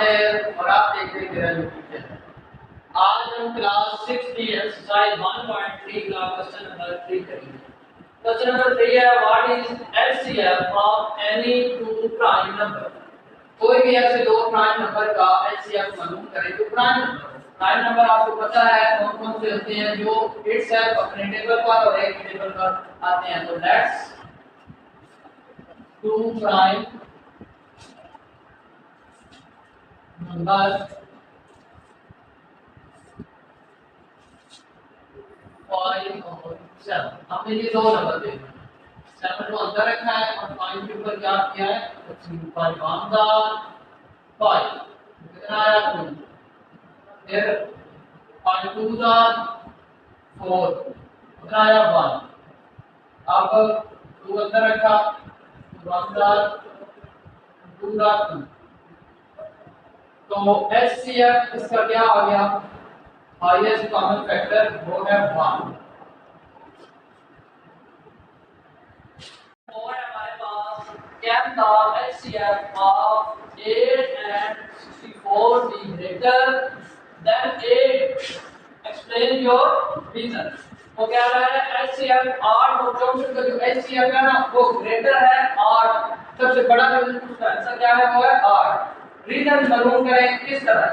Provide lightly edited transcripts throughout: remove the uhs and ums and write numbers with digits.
ताहिर और आप देख रहे हैं मेरा यूट्यूब चैनल। आज हम क्लास 6 की एक्सरसाइज 1.3 का क्वेश्चन नंबर 3 करेंगे। क्वेश्चन नंबर 3 है what is LCM of any two prime number. कोई भी ऐसे दो प्राइम नंबर का एलसीएम मालूम करें। तो प्राइम नंबर आपको पता है कौन कौन से होते हैं जो इटसेल्फ अपने टेबल पर और एक टेबल पर आते हैं। तो लेट्स टू प्राइम नंबर 5 और 7। हमने ये दो नंबर दे 7 को अंदर रखा है और 5 के ऊपर क्या किया है, 5 कितना आया 2, फिर 5 2 4 कितना आया 1। अब 2 अंदर रखा 1 2 2। तो एचसीएफ इसका क्या आ गया, हाईएस्ट कॉमन फैक्टर वो है 1। और हमारे पास can the HCF of 8 and 64 be greater than 8। Explain your reason. वो क्या रहा है, एचसीएफ 8 और 64 का जो एचसीएफ है ना वो ग्रेटर है 8। सबसे बड़ा रीजन पूछता है, आंसर क्या है, वो है 8। रीजन मालूम करें किस तरह।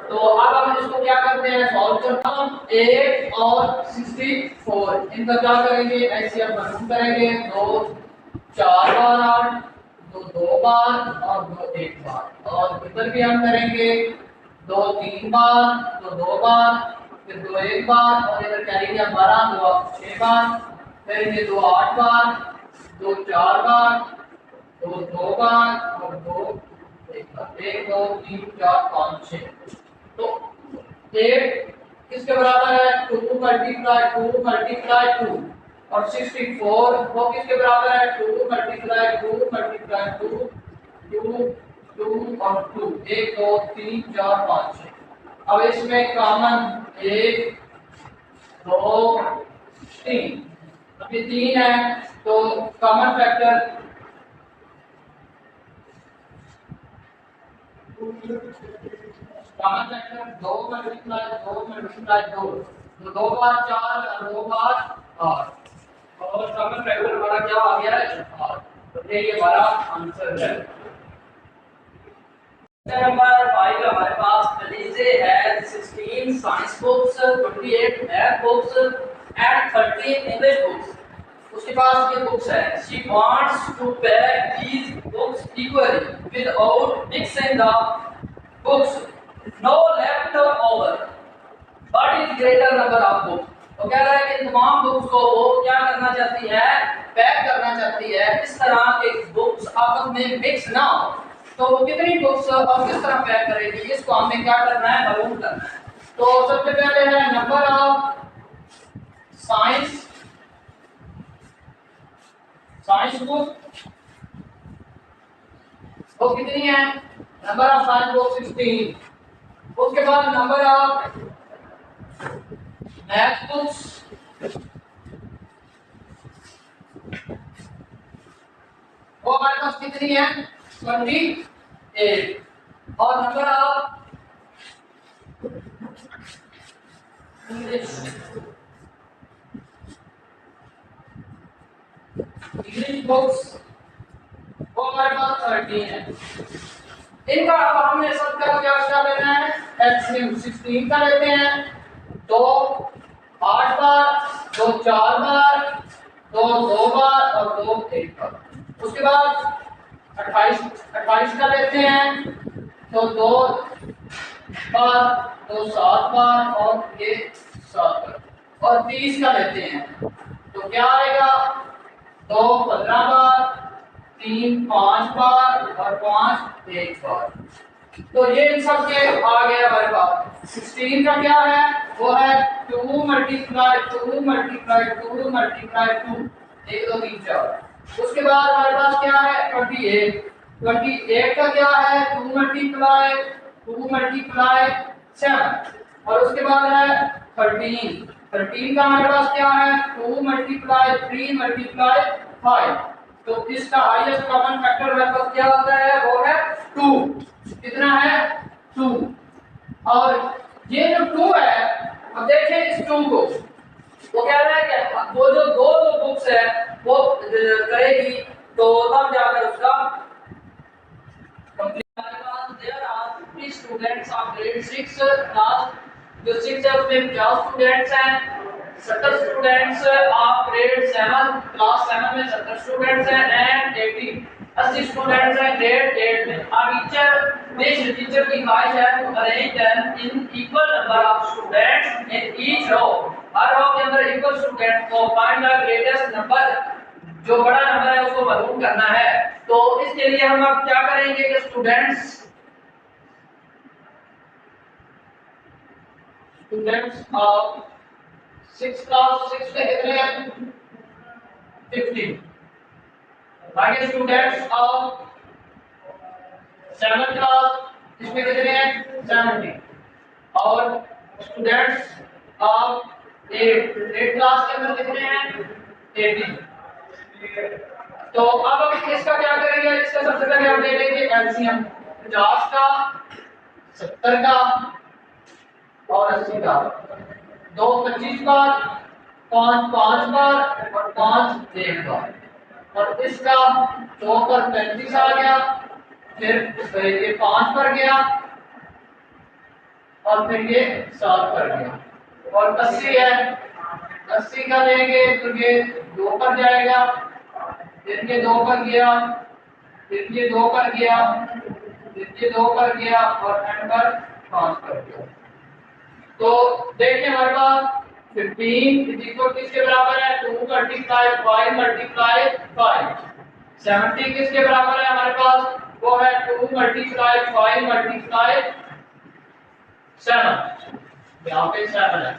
तो अब हम इसको क्या करते हैं, सॉल्व करते हैं। 8 और 64 इनका क्या करेंगे, एचसीएफ मालूम करेंगे। 2 4 बार 8, 2 2 बार और 2 1 बार। और इधर भी हम करेंगे 2 3 बार, 2 2 बार, फिर 2 1 बार और इधर करेंगे 12 2 6 बार, फिर ये 2 8 बार, 2 4 बार, 2 2 बार और 2 1 2 3 4 5 6। तो 8 किसके बराबर है, 2 मल्टीप्लाई 2 और 64 वो किसके बराबर है, 2 मल्टीप्लाई 2 2 और 2 1 2 3 4 5 6। अब इसमें कॉमन 1 2 3, अभी 3 है तो common factor common factor 2 multiply 2 तो 2 बार 4 और 2 बार 8 और कॉमन फैक्टर हमारा क्या आ गया है 8। तो ये हमारा आंसर है। नंबर 5 हमारे पास Alize has 16 science books, 28 math books and 13 English books। उसके पास ये बुक्स है। She wants to pack these books equally without mixing the books, no left over। What is greater number of books? तो कह रहा है कि तमाम बुक्स को वो क्या करना चाहती है, पैक करना चाहती है इस तरह के बुक्स आपस में मिक्स ना हो। तो वो कितनी बुक्स और किस तरह पैक करेगी, इसको हमें क्या करना है, मालूम करना है। तो सबसे पहले है नंबर ऑफ साइंस बुक वो कितनी है, नंबर ऑफ साइंस बुक 16। उसके बाद नंबर ऑफ मैथ बुक्स वो हमारे पास कितनी है, 28। और नंबर ऑफ इंग्लिश बुक्स वो हमारे पास 13 है। इनका अब हमने सबका क्या लेना है, एलसीएम 16 का लेते हैं। 2 8 बार, 2 4 बार, 2 2 बार और 2 1 बार। उसके बाद 28 का लेते हैं। तो 2 बार, 2 7 बार और ये 7 बार। और 30 का लेते हैं तो क्या आएगा, 2 15 बार, 3 5 बार और 5 1 बार। तो ये इन सब के आ गया हमारे पास। 16 का क्या है, वो है 2 मल्टीप्लाई 2 मल्टीप्लाई 2 मल्टीप्लाई 2 1 2 3 4। उसके बाद हमारे पास क्या है 28 का क्या है, 2 मल्टीप्लाई 7 और उसके बाद है 13 का हमारे पास क्या है, 2 मल्टीप्लाई 3 मल्टीप्लाई 5। तो इसका हाईएस्ट कॉमन फैक्टर हमारे पास क्या होता है, वो है 2। कितना है 2। और ये जो 2 है, अब देखें इस 2 को, वो कह रहा है कि वो जो दो बुक्स है वो करेगी, तो तब जाकर उसका there are 50 students of grade 6 class, जो 6 है उसमें 50 स्टूडेंट्स हैं, 70 स्टूडेंट्स ऑफ ग्रेड 7 क्लास 7 में 70 स्टूडेंट्स हैं, एंड 80 स्टूडेंट्स हैं ग्रेड 8 में। अब टीचर की ख्वाहिश है to arrange them in equal number of students in each row, हर रो के अंदर इक्वल स्टूडेंट को फाइंड द ग्रेटेस्ट नंबर, जो बड़ा नंबर है उसको मालूम करना है। तो इसके लिए हम अब क्या करेंगे कि स्टूडेंट्स ऑफ 6 क्लास 6 में कितने हैं 15, बाकी स्टूडेंट्स ऑफ 7 क्लास इसमें कितने हैं 70, और स्टूडेंट्स ऑफ 8 क्लास के अंदर कितने हैं 80। तो अब हम इसका क्या करेंगे, इसका सबसे पहले हम ले लेंगे एलसीएम 50 का 70 का और 80 का, 2 25 बार, 5 5 बार और 5 1 बार, और इसका 2 पर 35 आ गया, फिर ये 5 पर गया और फिर ये 7 पर गया, और 80 है, 80 का लेंगे तो ये 2 पर जाएगा, फिर ये 2 पर गया, फिर ये 2 पर गया, फिर ये 2 पर गया और एंड पर 5 पर गया। तो देखिए हमारे पास 15 किसके बराबर है 2 मल्टीप्लाई 5 मल्टीप्लाई 5, 70 किसके बराबर है हमारे पास, वो है 2 मल्टीप्लाई 5 मल्टीप्लाई 7, यहाँ पे 7 है।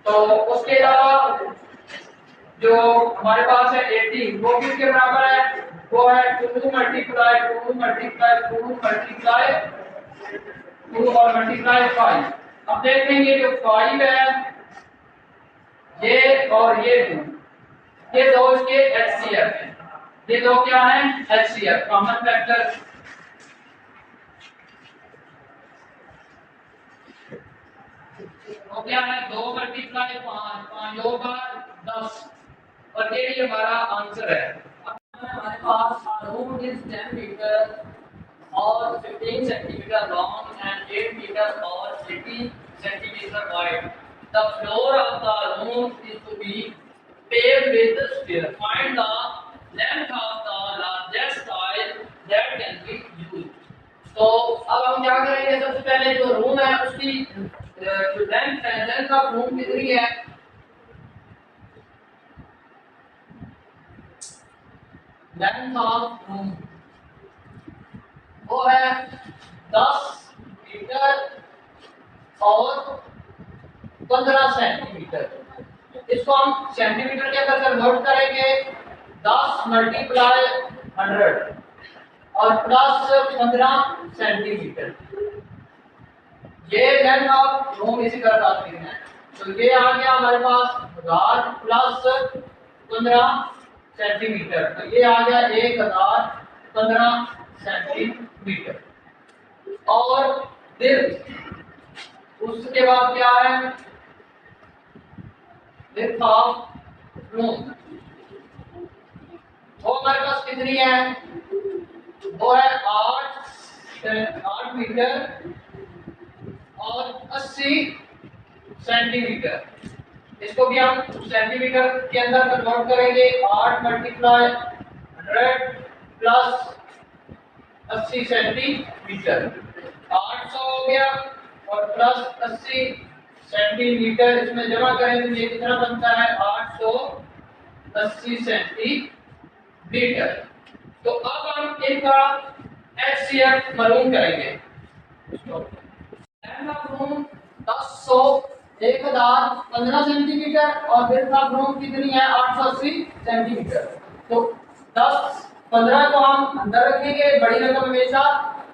तो उसके अलावा जो हमारे पास है 80, वो किसके बराबर है, वो है 2 मल्टीप्लाई 2 मल्टीप्लाई 2 मल्टीप्लाई 2 और मल्टीप्लाई 5। अब देखेंगे जो 5 है ये और ये 2, ये दो इसके एचसीएफ हैं, ये दो क्या हैं एचसीएफ कॉमन फैक्टर। तो क्या है 2 मल्टीप्लाई 5, 5 2 बार 10, और ये भी हमारा आंसर है। हमारे पास रूम इज 10 मीटर और 15 सेंटीमीटर लॉन्ग एंड 8 मीटर और 80 centimetre wide. The floor of the room is to be paved with stair. Find the length of the largest tile that can be used. तो अब हम क्या करेंगे, सबसे पहले जो रूम है उसकी जो लेंथ है, लेंथ ऑफ रूम कितनी है, लेंथ ऑफ रूम वो है 10 मीटर और 15 सेंटीमीटर। इसको हम सेंटीमीटर के अंदर कन्वर्ट करेंगे, 10 मल्टीप्लाई 100 और प्लस 15 सेंटीमीटर। ये लेंथ ऑफ रूम इसी तरह आती है। तो ये आ गया हमारे पास 1000 प्लस 15 सेंटीमीटर, तो ये आ गया 1015 सेंटीमीटर। और फिर उसके बाद क्या है width of room, वो हमारे पास कितनी है, वो है 8 मीटर और 80 सेंटीमीटर। इसको भी हम सेंटीमीटर के अंदर कन्वर्ट करेंगे, 8 मल्टीप्लाई 100 प्लस 80 सेंटीमीटर, 800 हो गया और प्लस 80 सेंटीमीटर, इसमें जमा करें तो ये कितना बनता है 880 सेंटीमीटर। तो अब हम इनका एचसीएफ मालूम करेंगे। लेंथ ऑफ रूम 1015 सेंटीमीटर और विड्थ ऑफ रूम कितनी है 880 सेंटीमीटर। तो 10 15 को हम अंदर रखेंगे, बड़ी रकम हमेशा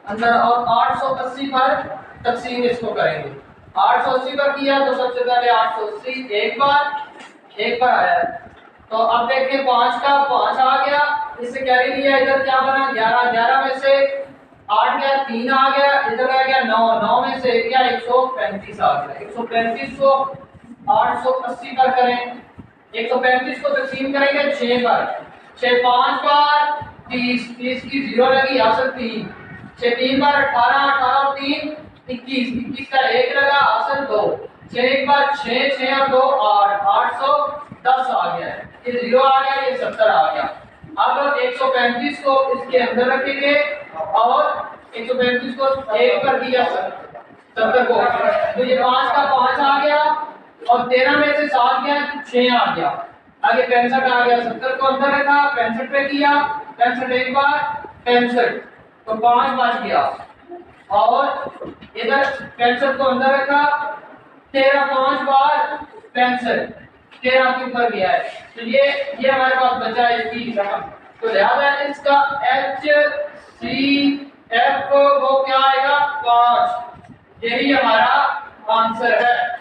अंदर, और 880 पर तकसीम इसको करेंगे। 880 पर किया तो सबसे पहले 880 एक बार आया। तो अब देखिए 5 का 5 आ गया, इससे कैरी लिया, इधर क्या बना 11, 11 में से 8 गया, 3 आ गया, इधर आ गया 9, 9 में से गया 135 आ गया। 135 को 880 पर करें, 135 को तकसीम करेंगे 6 पर, 6 5 बार 30, 30 की 0 लगी, आंसर 3, 6 3 बार 18, 18 और 3 21, 21 का 1 लगा, आंसर 2, 6 एक बार 6, 6 और 2 8, 810 आ गया है, ये 0 आ गया, ये 70 आ गया। अब 135 को इसके अंदर रखेंगे और 135 को 1 पर दिया 70 को, तो ये 5 का 5 आ गया और 13 में से 7 गया तो 6 आ गया, आगे 65 आ गया, 70 को अंदर रखा, 65 पे किया, 65 एक बार 65 तो 5 बच गया और इधर 65 को अंदर रखा, 13 5 बार 65, 13 के ऊपर गया है, तो ये हमारे पास बचा है इसकी रकम। तो लिहाजा इसका HCF वो क्या आएगा 5, यही हमारा आंसर है।